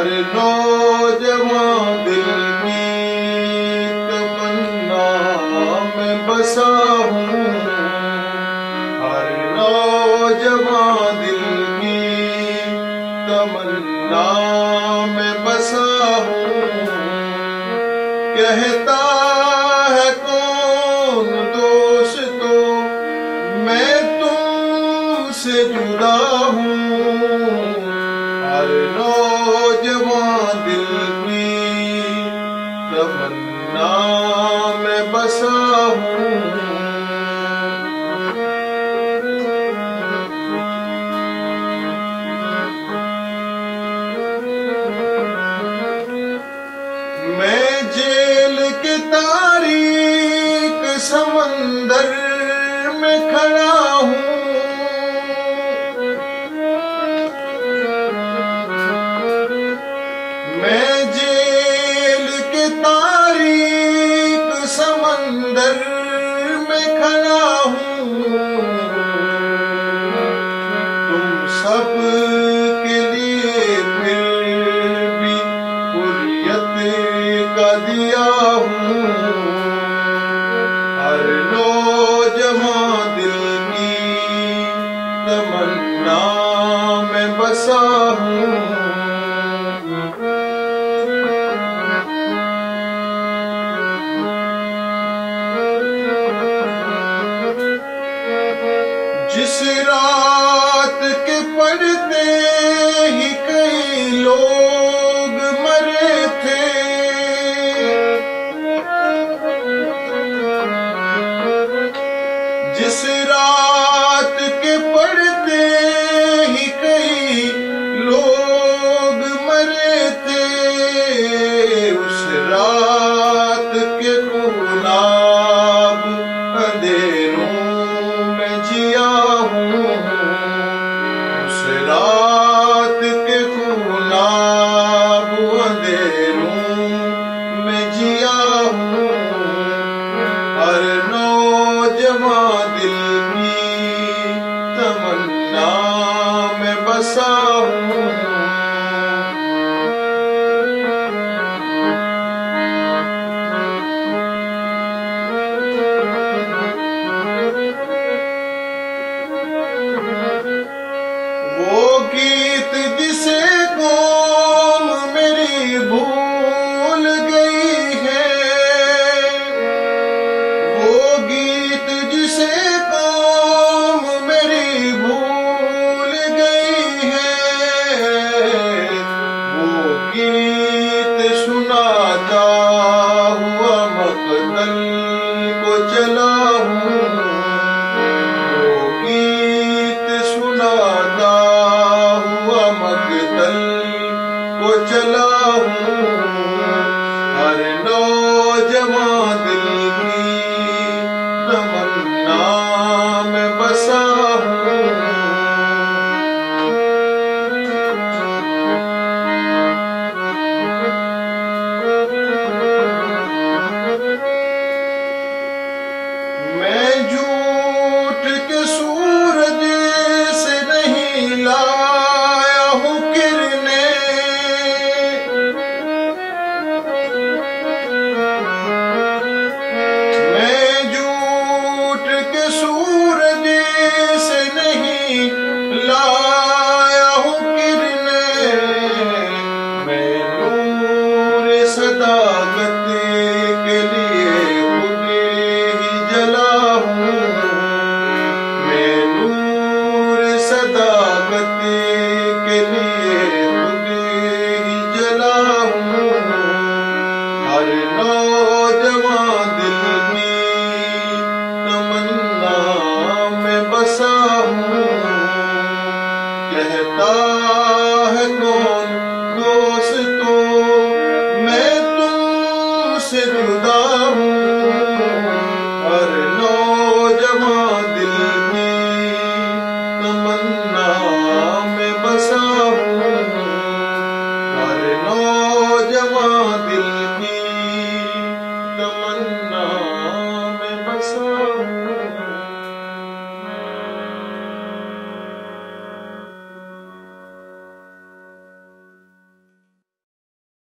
हर नौजवान दिल की तमन्ना में बसा हूँ। हर नौजवान दिल की तमन्ना में बसा हूँ। कहता है कौन दोस्तों मैं तुमसे जुदा हूँ। हर नौजवान दिल की तमन्ना में बसा हूँ। मैं जेल के तारीक समंदर में खड़ा हूँ। मैं जेल के तारीक समंदर में खड़ा हूँ। तुम सब के लिए फिर भी हुर्रियत का दिया हूँ। हर नौजवान दिल की तमन्ना में बसा हूँ। जिस रात के पड़ते ही कई लोग मरे थे, जिस रात के पड़ते ही कई लोग मरे थे, उस रात के गुलाब अंधेरों में जिया हूँ। उस रात के गुलाब अंधेरों में जिया हूँ। हर नौजवान दिल की तमन्ना में बसा हूँ। वो गीत जिसे कौम मेरी भूल गई है, वो गीत जिसे कौम मेरी भूल गई है, वो गीत सुनाता हुआ मक़तल को चला हूँ। वो गीत सुनाता हुआ मक़तल को चला हूँ। हर नौजवान दिल की तमन्ना में बसा हूँ। मैं झूठ के सूरज से नहीं लाया हूँ किरने, मैं झूठ के सूरज से नहीं लाया हूँ किरने। मैं नूर सदाकत के लिए खुद ही जला हूँ। मैं नूर सदाकत के लिए खुद ही जला हूँ। हर नौजवान दिल की तमन्ना में बसा हूँ। कहता